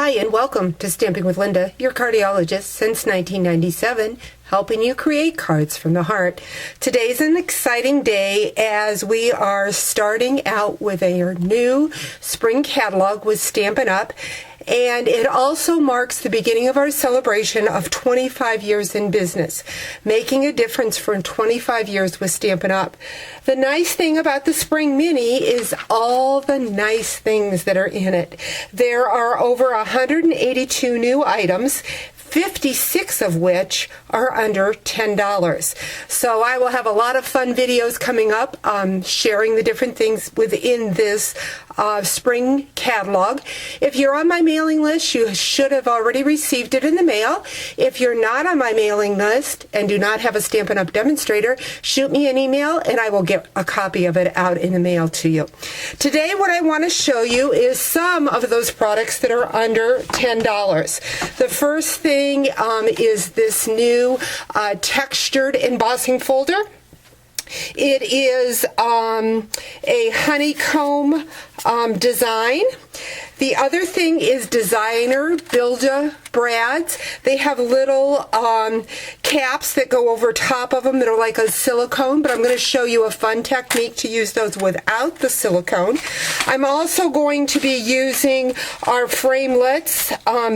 Hi and welcome to Stamping with Linda, your cardiologist since 1997, helping you create cards from the heart. Today's an exciting day as we are starting out with a new spring catalog with Stampin' Up! And it also marks the beginning of our celebration of 25 years in business, making a difference for 25 years with Stampin' Up! The nice thing about the Spring Mini is all the nice things that are in it. There are over 182 new items, 56 of which are under $10. So I will have a lot of fun videos coming up sharing the different things within this spring catalog. If you're on my mailing list, you should have already received it in the mail. If you're not on my mailing list and do not have a Stampin' Up! Demonstrator, shoot me an email and I will get a copy of it out in the mail to you. Today what I want to show you is some of those products that are under $10. The first thing is this new textured embossing folder. It is a honeycomb design. The other thing is designer Build-A-Brads. They have little caps that go over top of them that are like a silicone, but I'm going to show you a fun technique to use those without the silicone. I'm also going to be using our framelits.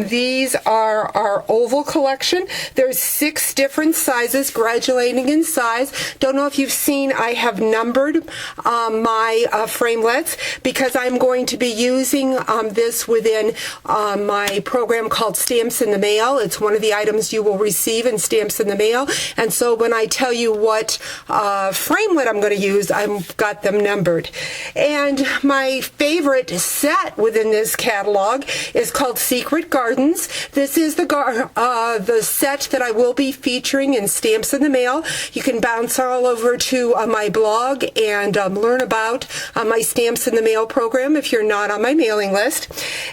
These are our Oval Collection. There's 6 different sizes, graduating in size. Don't know if you've seen, I have numbered my framelits because I'm going to be using this within my program called Stamps in the Mail. It's one of the items you will receive in Stamps in the Mail. And so when I tell you what framelit I'm going to use, I've got them numbered. And my favorite set within this catalog is called Secret Gardens. This is the set that I will be featuring in Stamps in the Mail. You can bounce all over to my blog and learn about my Stamps in the Mail program if you're not on my mailing list.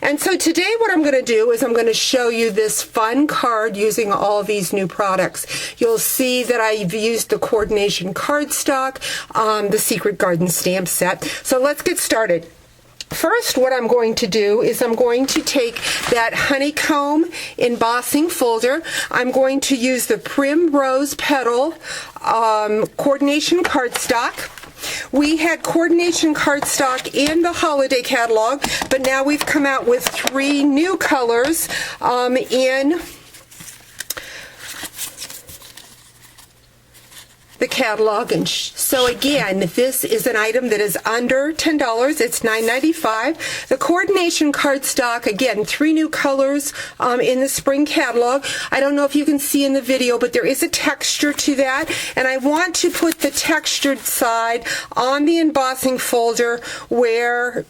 And so today what I'm going to do is I'm going to show you this fun card using all these new products. You'll see that I've used the Core'dinations Cardstock, the Secret Garden stamp set. So let's get started. First, what I'm going to do is I'm going to take that honeycomb embossing folder. I'm going to use the Primrose Petal Core'dinations Cardstock. We had Core'dinations Cardstock in the holiday catalog, but now we've come out with 3 new colors in the catalog. And so again, this is an item that is under $10. It's $9.95. The Core'dinations Cardstock, again, 3 new colors in the spring catalog. I don't know if you can see in the video, but there is a texture to that, and I want to put the textured side on the embossing folder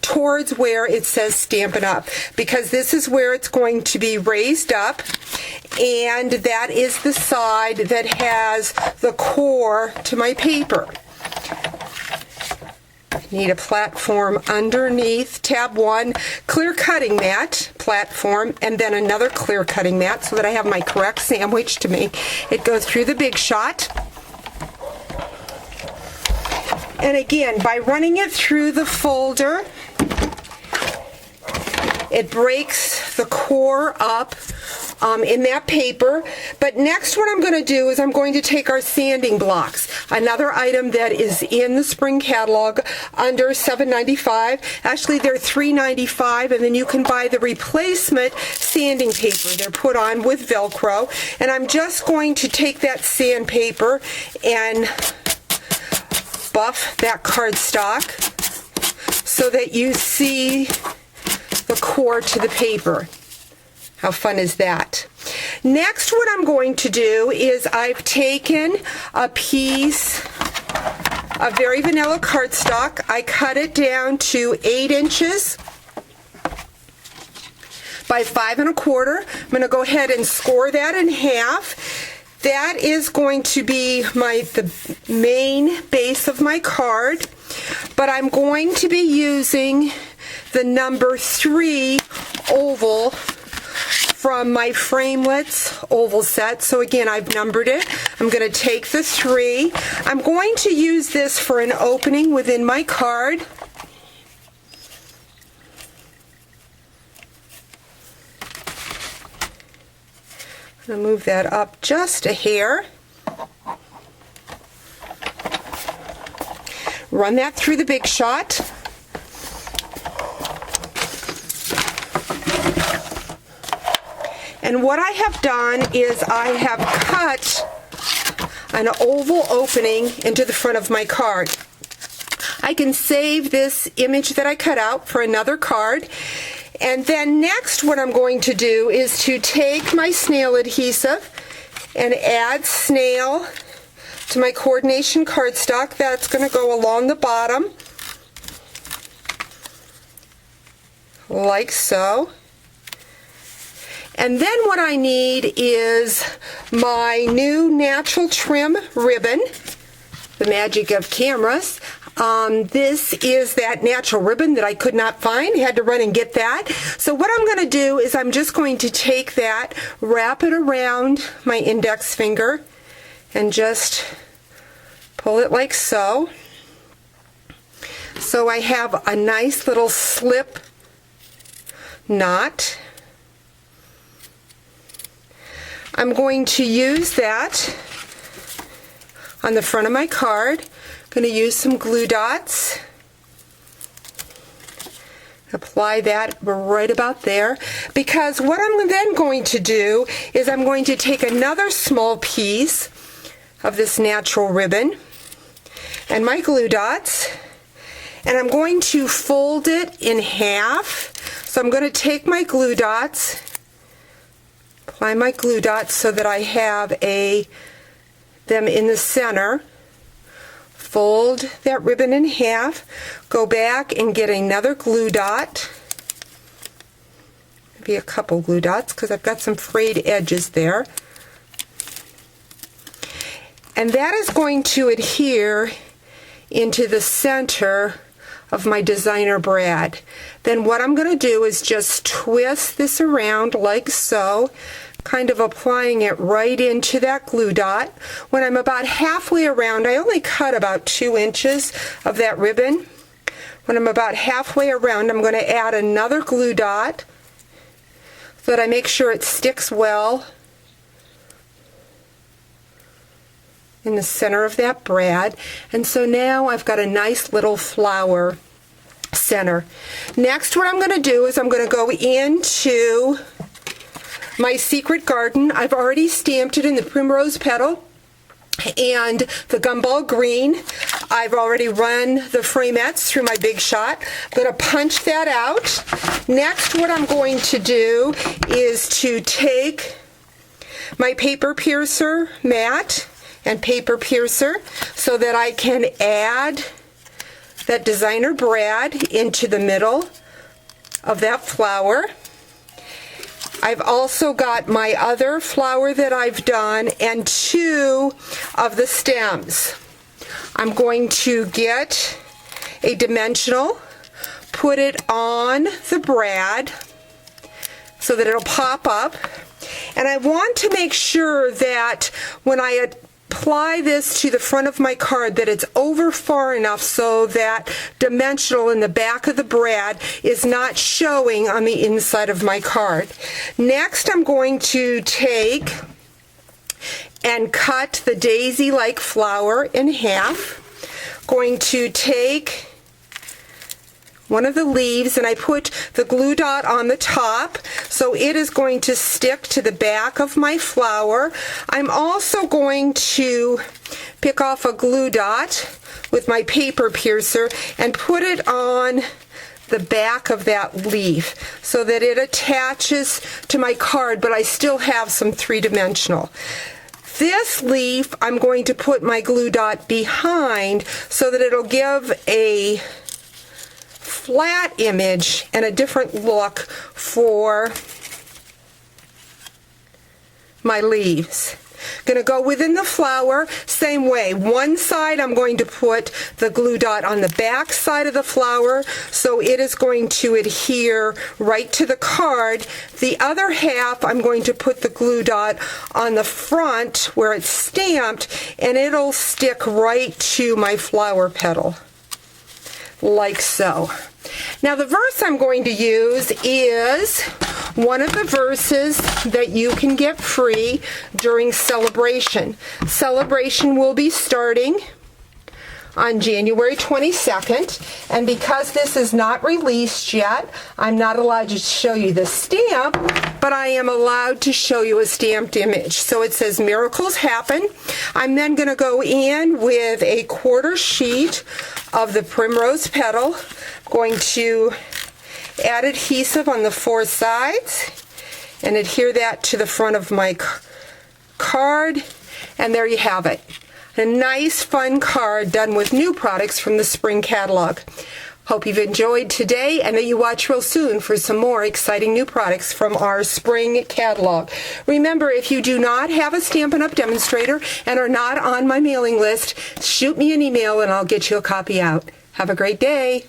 towards where it says Stampin' Up! Because this is where it's going to be raised up, and that is the side that has the core to my paper. Need a platform underneath, tab 1, clear cutting mat platform, and then another clear cutting mat so that I have my correct sandwich to make it go through the Big Shot. And again, by running it through the folder, it breaks the core up in that paper. But next what I'm going to do is I'm going to take our sanding blocks, another item that is in the spring catalog under $7.95. Actually, they're $3.95, and then you can buy the replacement sanding paper. They're put on with Velcro, and I'm just going to take that sandpaper and buff that cardstock so that you see the core to the paper. How fun is that? Next, what I'm going to do is I've taken a piece of very vanilla cardstock. I cut it down to 8 inches by 5 1/4. I'm going to go ahead and score that in half. That is going to be the main base of my card, but I'm going to be using the number 3 oval from my Framelits oval set. So again, I've numbered it. I'm going to take the 3. I'm going to use this for an opening within my card. I'm going to move that up just a hair. Run that through the Big Shot. And what I have done is I have cut an oval opening into the front of my card. I can save this image that I cut out for another card. And then next what I'm going to do is to take my snail adhesive and add snail to my Core'dinations cardstock. That's going to go along the bottom, like so. And then what I need is my new natural trim ribbon, the magic of cameras. This is that natural ribbon that I could not find. I had to run and get that. So what I'm going to do is I'm just going to take that, wrap it around my index finger, and just pull it like so. So I have a nice little slip knot. I'm going to use that on the front of my card. I'm going to use some glue dots. Apply that right about there, because what I'm then going to do is I'm going to take another small piece of this natural ribbon and my glue dots, and I'm going to fold it in half. So I'm going to take my glue dots, apply my glue dots so that I have them in the center. Fold that ribbon in half, go back and get another glue dot, maybe a couple glue dots because I've got some frayed edges there. And that is going to adhere into the center of my designer brad. Then what I'm going to do is just twist this around like so, kind of applying it right into that glue dot. When I'm about halfway around, I only cut about 2 inches of that ribbon. When I'm about halfway around, I'm going to add another glue dot so that I make sure it sticks well in the center of that brad. And so now I've got a nice little flower center. Next, what I'm going to do is I'm going to go into my Secret Garden. I've already stamped it in the Primrose Petal and the Gumball Green. I've already run the framelits through my Big Shot. I'm going to punch that out. Next, what I'm going to do is to take my paper piercer mat and paper piercer so that I can add that designer brad into the middle of that flower. I've also got my other flower that I've done and 2 of the stems. I'm going to get a dimensional, put it on the brad so that it'll pop up. And I want to make sure that when I apply this to the front of my card that it's over far enough so that dimensional in the back of the brad is not showing on the inside of my card. Next, I'm going to take and cut the daisy-like flower in half. Going to take one of the leaves and I put the glue dot on the top so it is going to stick to the back of my flower. I'm also going to pick off a glue dot with my paper piercer and put it on the back of that leaf so that it attaches to my card, but I still have some 3-dimensional. This leaf I'm going to put my glue dot behind so that it'll give a flat image and a different look for my leaves. Going to go within the flower, same way. One side I'm going to put the glue dot on the back side of the flower so it is going to adhere right to the card. The other half I'm going to put the glue dot on the front where it's stamped and it'll stick right to my flower petal, like so. Now the verse I'm going to use is one of the verses that you can get free during Sale-a-Bration. Sale-a-Bration will be starting on January 22nd, and because this is not released yet, I'm not allowed to show you the stamp, but I am allowed to show you a stamped image. So it says Miracles Happen. I'm then going to go in with a quarter sheet of the Primrose Petal. I'm going to add adhesive on the 4 sides and adhere that to the front of my card, and there you have it. A nice, fun card done with new products from the spring catalog. Hope you've enjoyed today and that you watch real soon for some more exciting new products from our spring catalog. Remember, if you do not have a Stampin' Up! Demonstrator and are not on my mailing list, shoot me an email and I'll get you a copy out. Have a great day.